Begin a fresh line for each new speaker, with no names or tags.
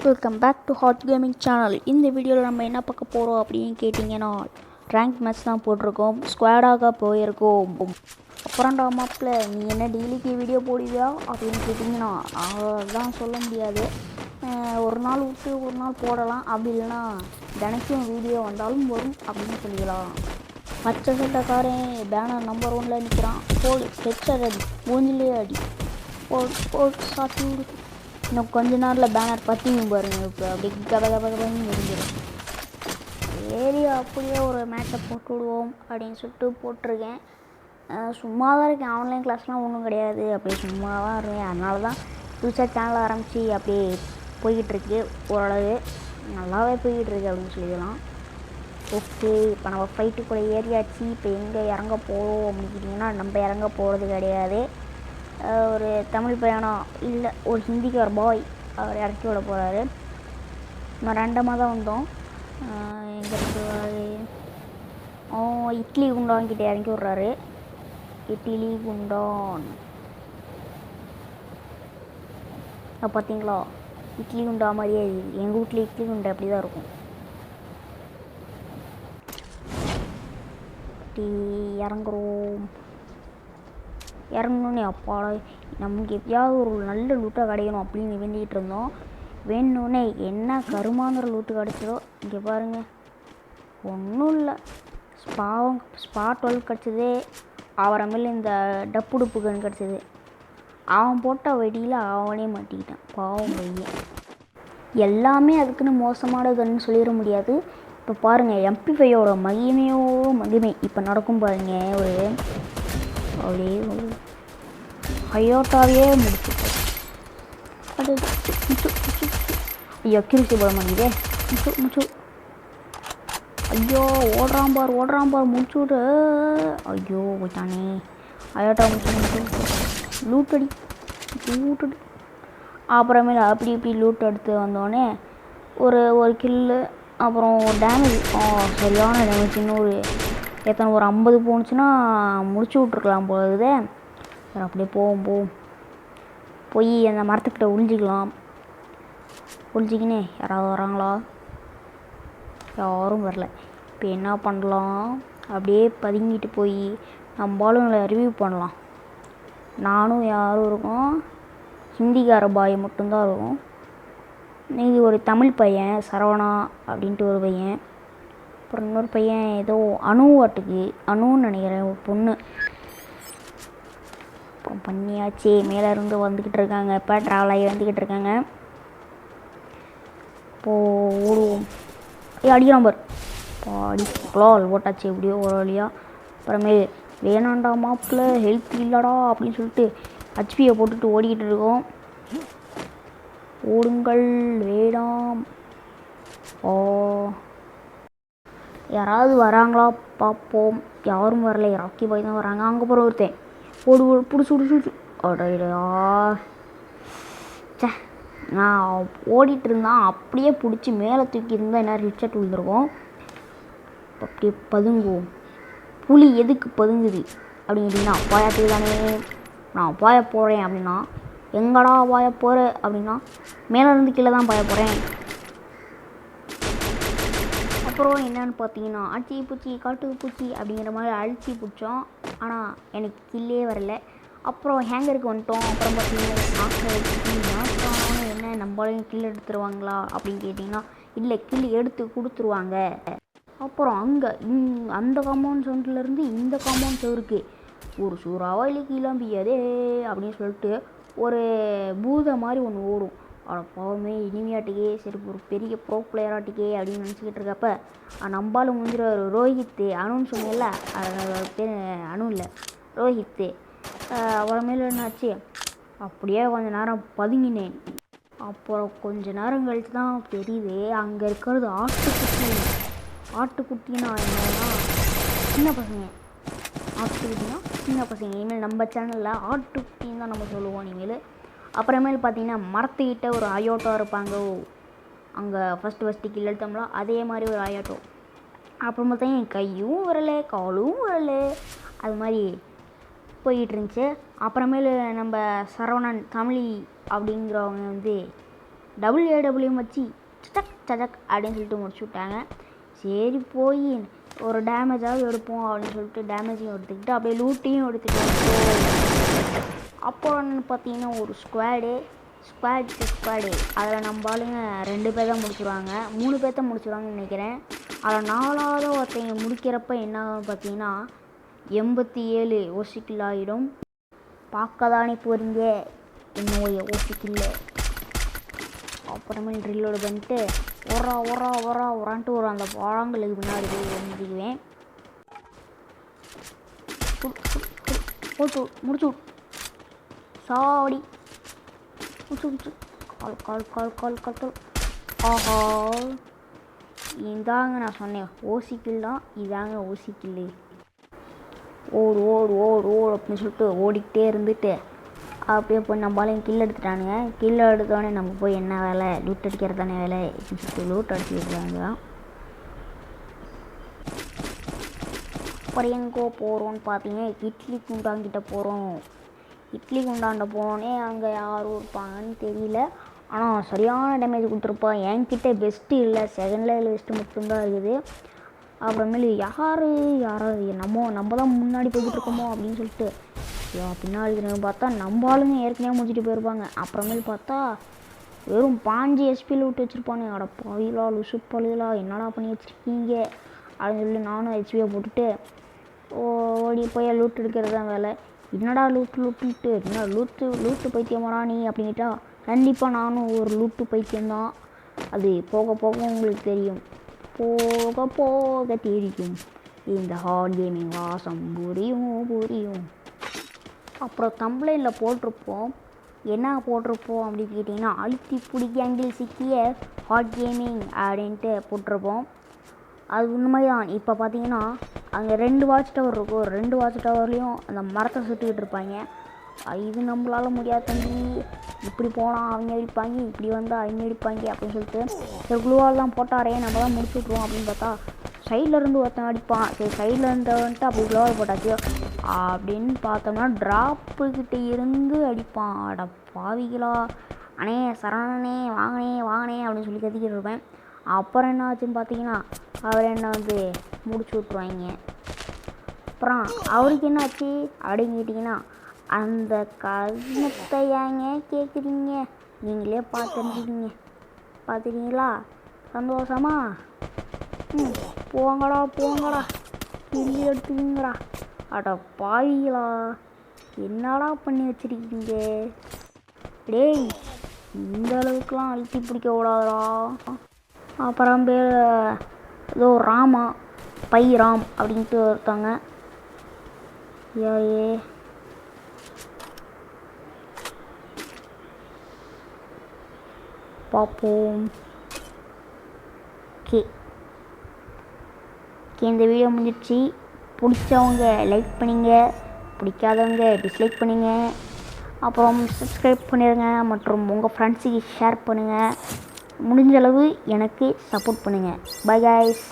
Welcome back to hot gaming channel. இந்த வீடியோவில் நம்ம என்ன பார்க்க போகிறோம் அப்படின்னு கேட்டிங்கன்னா, ரேங்க் மேட்ச் தான் போட்டிருக்கோம். ஸ்குவாடாக போயிருக்கோம். அப்புறம்டா மாப்பில் நீ என்ன டெய்லிக்கு வீடியோ போடுவியா அப்படின்னு கேட்டிங்கன்னா, அதெல்லாம் சொல்ல முடியாது. ஒரு நாள் விட்டு ஒரு நாள் போடலாம், அப்படி இல்லைன்னா தினைக்கும் வீடியோ வந்தாலும் வரும் அப்படின்னு சொல்லிக்கலாம். பச்சை சட்டக்காரன் பேனர் நம்பர் 1ல் நிற்கிறான். போடு ஹெட்செட் அடி, மூஞ்சிலே அடி, போடு சாத்தி விடு. இன்னும் கொஞ்ச நேரத்தில் பேனர் பற்றியும் பாருங்கள். இப்போ அப்படி கபகபகன்னு முடிஞ்சிடும். சரி அப்படியே ஒரு மேட்சை போட்டு விடுவோம் அப்படின்னு சொல்லிட்டு போட்டிருக்கேன். சும்மா தான் இருக்கேன். ஆன்லைன் கிளாஸ்லாம் ஒன்றும் கிடையாது, அப்படியே சும்மா தான் இருக்கேன். அதனால தான் புதுசாக சேனல் ஆரம்பித்து அப்படியே போய்கிட்டுருக்கு. ஓரளவு நல்லாவே போய்கிட்டுருக்கு அப்படின்னு சொல்லிடலாம். ஓகே, இப்போ நம்ம ஃபைட்டுக்குள்ளே ஏறியாச்சு. இப்போ எங்கே இறங்க போகிறோம் அப்படின்னு கேட்டிங்கன்னா, நம்ம இறங்க போகிறது கிடையாது. ஒரு தமிழ் பையனா இல்லை ஒரு ஹிந்திக்கார பாய் அவர் இறக்கி விட போகிறாரு. நான் ரெண்டமாக தான் வந்தோம். எங்கே இருக்கிறாரு? இட்லி குண்டான் கிட்டே இறக்கி விட்றாரு. இட்லி குண்டான் பார்த்தீங்களா? இட்லி குண்டா மாதிரியே இருக்குது. எங்கள் வீட்டில் இட்லி குண்டா அப்படி தான் இருக்கும். இறங்குறோம். இறங்கணுன்னே அப்பாடா நமக்கு எப்படியாவது ஒரு நல்ல லூட்டாக கிடைக்கணும் அப்படின்னு வேண்டிகிட்டு இருந்தோம். வேணுன்னே என்ன கருமாங்கிற லூட்டு கிடச்சதோ. இங்கே பாருங்கள், ஒன்றும் இல்லை. ஸ்பாட் 12 கிடச்சதே. அவரமேல இந்த டப்பு கன் கிடச்சிது. அவன் போட்ட வெடியில் அவனே மாட்டிக்கிட்டான், பாவம் பையன். எல்லாமே அதுக்குன்னு மோசமான கன்னு சொல்லிட முடியாது. இப்போ பாருங்கள், MP5யோட மகிமை இப்போ நடக்கும் பாருங்கள். ஒரு அப்படியே ஹயோட்டாவே முடிச்சுட்டோம். அது ஐயோ கிரிச்சு போட மாட்டேங்குதே. முச்சு ஐயோ ஓடுறான் பார் முடிச்சு விடு. ஐயோ போயிட்டானே. ஹயோட்டா முடிச்சு லூட்டடி. அப்புறமேல அப்படி இப்படி லூட் எடுத்து வந்தோடனே ஒரு கில்லு, அப்புறம் டேமேஜ். சரியான டேமேஜ். இன்னொரு எத்தனை ஒரு 50 போணுச்சுன்னா முடிச்சு விட்ருக்கலாம் போகுது. சரி அப்படியே போய் அந்த மரத்துக்கிட்ட ஒழிஞ்சிக்கலாம். ஒழிஞ்சிக்கினே யாராவது வராங்களா? யாரும் வரல. இப்போ என்ன பண்ணலாம்? அப்படியே பதுங்கிட்டு போய் நம்ம ஆளுங்களை ரிவ்யூ பண்ணலாம். நானும் யாரும் இருக்கும், ஹிந்திக்கார பாய் மட்டும்தான் இருக்கும். இது ஒரு தமிழ் பையன் சரவணா அப்படின்ட்டு ஒரு பையன். அப்புறம் இன்னொரு பையன் ஏதோ அணுன்னு நினைக்கிறேன், ஒரு பொண்ணு. அப்புறம் பண்ணியாச்சு. மேலே இருந்து வந்துக்கிட்டு இருக்காங்க. இப்போ ட்ராவல் ஆகி வந்துக்கிட்டு இருக்காங்க. இப்போது ஓடுவோம். அடிக்கிறான் பார். அடிக்கலாம் ஓட்டாச்சு எப்படியோ ஒரு வழியாக. அப்புறமே வேணாண்டா மாப்பில் ஹெல்த் இல்லடா அப்படின்னு சொல்லிட்டு ஹெச்பியை போட்டுட்டு ஓடிக்கிட்டு இருக்கோம். ஓடுங்கள் வேணாம். யாராவது வராங்களா பார்ப்போம். யாரும் வரல. ராக்கி பாய் தான் வராங்க. அங்கே போகிற ஒருத்தன் பிடிச்சி அடையா. சே, நான் ஓடிட்டு இருந்தான். அப்படியே பிடிச்சி மேலே தூக்கி இருந்தால் என்ன ஹெட்செட் விழுந்துருக்கும். அப்படியே பதுங்குவோம். புலி எதுக்கு பதுங்குது அப்படின்னு கேட்டிங்கன்னா, பாயத்துக்கு தானே. நான் பாய போகிறேன் அப்படின்னா, எங்கடா பாய போகிற அப்படின்னா, மேலே இருந்து கீழே தான் பாய போகிறேன். அப்புறம் என்னன்னு பார்த்தீங்கன்னா, அடிச்சி பூச்சி காட்டு பூச்சி அப்படிங்கிற மாதிரி அழிச்சி பிடிச்சோம். ஆனால் எனக்கு கில்லே வரல. அப்புறம் ஹேங்கருக்கு வந்துட்டோம். அப்புறம் பார்த்தீங்கன்னா என்ன நம்மளையும் கில் எடுத்துருவாங்களா அப்படின்னு கேட்டிங்கன்னா, இல்லை கில் எடுத்து கொடுத்துருவாங்க. அப்புறம் அந்த காம்பவுண்ட் சவுண்ட்லேருந்து இந்த காம்பவுண்ட் சவுருக்கு ஒரு சூறாவளி கிளம்பியதே அப்படின்னு சொல்லிட்டு ஒரு பூத மாதிரி ஒன்று ஓடும். பாவமே இனிமையாட்டிக்கே. சரி ஒரு பெரிய ப்ரோ பிளேயராட்டிக்கே அப்படின்னு நினச்சிக்கிட்டு இருக்கப்ப நம்பாலும் முடிஞ்சிட ஒரு ரோஹித்து அணுன்னு சொன்னேன்ல, பேர் அணு இல்லை ரோஹித்து. அப்புறமேல என்னாச்சு, அப்படியே கொஞ்சம் நேரம் பதுங்கினேன். அப்புறம் கொஞ்சம் நேரம் கழித்து தான் தெரியுது அங்கே இருக்கிறது ஆட்டுக்குட்டினா என்னன்னா சின்ன பசங்க. ஆட்டுக்குட்டினா சின்ன பசங்க. இனிமேல் நம்ம சேனலில் ஆட்டுக்குட்டின்னு தான் நம்ம சொல்லுவோம் இனிமேல். அப்புறமேல் பார்த்தீங்கன்னா மரத்துக்கிட்ட ஒரு அயோட்டோ இருப்பாங்க. அங்கே ஃபஸ்ட்டு கில் எடுத்தோம்ல அதே மாதிரி ஒரு அயோட்டோ. அப்புறம் பார்த்தீங்கன்னா என் கையும் வரலை காலும் வரலை, அது மாதிரி போய்கிட்டு இருந்துச்சு. அப்புறமேலு நம்ம சரவணன் தமிழ் அப்படிங்கிறவங்க WAWM வச்சு சடக் சடக் அப்படின்னு சொல்லிட்டு முடிச்சு விட்டாங்க. சரி போய் ஒரு டேமேஜாவது எடுப்போம் அப்படின்னு சொல்லிட்டு டேமேஜையும் எடுத்துக்கிட்டு அப்படியே லூட்டையும் எடுத்துக்கிட்டு அப்புறம் பார்த்தீங்கன்னா ஒரு ஸ்குவாடு அதில் நம்ம ஆளுங்க 2 பேர் தான் முடிச்சுருவாங்க, 3 பேர்த்த முடிச்சுருவாங்கன்னு நினைக்கிறேன். அதில் 4வது ஒருத்தங்க முடிக்கிறப்ப என்ன ஆகும் பார்த்தீங்கன்னா 87 ஓசிக்கில் ஆகிடும். பார்க்க தானே போகிறீங்க என்னோடைய ஓசிக்கில்ல. அப்புறமே ட்ரில்லோடு பண்ணிட்டு ஒரான்ட்டு ஒரு அந்த பழங்களுக்கு பின்னாடி போய் எழுந்திக்குவேன். போட்டு முடிச்சு சாடி முடிச்சு கால். ஆஹா, இதாங்க நான் சொன்னேன் ஓசிக்கில் தான், இதாங்க ஓசிக்கில். ஓடு அப்படின்னு சொல்லிட்டு ஓடிக்கிட்டே இருந்துட்டு அப்படியே போய் நம்மளாலையும் கில் எடுத்துட்டானுங்க. கில் எடுத்தோடனே நம்ம போய் என்ன வேலை, லூட் அடிக்கிறது தானே வேலை அப்படின்னு சொல்லிட்டு லூட் அடிச்சுருக்காங்க. அப்புறம் எங்கோ போகிறோன்னு பார்த்தீங்கன்னா இட்லி குண்டாங்கிட்ட போகிறோம். இட்லி குண்டாண்ட போனோடனே அங்கே யாரும் இருப்பாங்கன்னு தெரியல. ஆனால் சரியான டேமேஜ் கொடுத்துருப்பான். என்கிட்ட பெஸ்ட்டு இல்லை, செகண்ட் லெவல் பெஸ்ட்டு மட்டும்தான் இருக்குது. அப்புறமேலு யாராவது நம்ம தான் முன்னாடி போய்கிட்டு இருக்கோமோ அப்படின்னு சொல்லிட்டு பின்னாடி பார்த்தா நம்ம ஆளுங்க ஏற்கனவே முடிச்சுட்டு போயிருப்பாங்க. அப்புறமேல் பார்த்தா வெறும் 5 ஹெச்பியில் விட்டு வச்சுருப்பானு. அட பாவிலா லுசு பழுதலா என்னடா பண்ணி வச்சுருக்கீங்க அப்படின்னு சொல்லி நானும் ஹெச்பியை போட்டுட்டு ஓடி போய் லூட் எடுக்கிறது தான் வேலை. என்னடா லூட்டு என்ன லூட்டு பைத்தியமாடா நீ அப்படின்ட்டா, கண்டிப்பாக நானும் ஒரு லூட்டு பைத்தியம்தான். அது போக போக உங்களுக்கு தெரியும், போக தெரியும் இந்த ஹார்ட் கேமிங் வாசம் புரியும். அப்புறம் தம்ப்லைனில் போட்டிருப்போம், என்ன போட்டிருப்போம் அப்படின்னு கேட்டிங்கன்னா அழுத்தி பிடிக்க அங்கில் சிக்கிய ஹார்ட் கேமிங் அப்படின்ட்டு போட்டிருப்போம். அது உண்மை தான். இப்போ பார்த்தீங்கன்னா அங்கே 2 வாட்ச் டவர் இருக்கும், 2 வாட்ச் டவர்லேயும் அந்த மரத்தை சுட்டுக்கிட்டு இருப்பாங்க. இது நம்மளால் முடியாது தம்பி, இப்படி போனால் அவங்க அடிப்பாங்க, இப்படி வந்தால் அவங்க அடிப்பாங்க அப்படின்னு சொல்லிட்டு சரி குளுவால் தான் போட்டாரே நம்ம தான் முடிச்சு விட்ருவோம் அப்படின்னு பார்த்தா சைடில் இருந்து ஒருத்தன் அடிப்பான். சரி சைடில் இருந்தவன்ட்டு அப்படி குளுவால் போட்டாச்சு அப்படின்னு பார்த்தோம்னா ட்ராப்புக்கிட்ட இருந்து அடிப்பான். அட பாவிகளா, அண்ணே சரணனே வாங்கினே அப்படின்னு சொல்லி கத்திக்கிட்டு இருப்பேன். அப்புறம் என்ன ஆச்சுன்னு பார்த்தீங்கன்னா அவர் என்ன வந்து முடிச்சு விட்ருவாங்க. அப்புறம் அவருக்கு என்ன ஆச்சு அப்படின்னு கேட்டிங்கன்னா அந்த கருணத்தை ஏங்க கேட்குறீங்க, நீங்களே பார்த்துருக்கீங்களா? சந்தோஷமா போங்கடா கிள்ளி எடுத்துக்கிங்கடா. அட பாவிகளா, என்னடா பண்ணி வச்சுருக்கீங்க டேய், இந்த அளவுக்குலாம் அழுத்தி பிடிக்க விடாதடா. அப்புறம் பேர் ஏதோ ராம் அப்படின்ட்டு ஒருத்தாங்க. ஏ பார்ப்போம். ஓகே, இந்த வீடியோ முடிஞ்சிடுச்சு. பிடிச்சவங்க லைக் பண்ணுங்க, பிடிக்காதவங்க டிஸ்லைக் பண்ணுங்க. அப்புறம் சப்ஸ்கிரைப் பண்ணிடுங்க மற்றும் உங்கள் ஃப்ரெண்ட்ஸுக்கு ஷேர் பண்ணுங்கள். முடிஞ்சளவு எனக்கு சப்போர்ட் பண்ணுங்கள். Bye guys.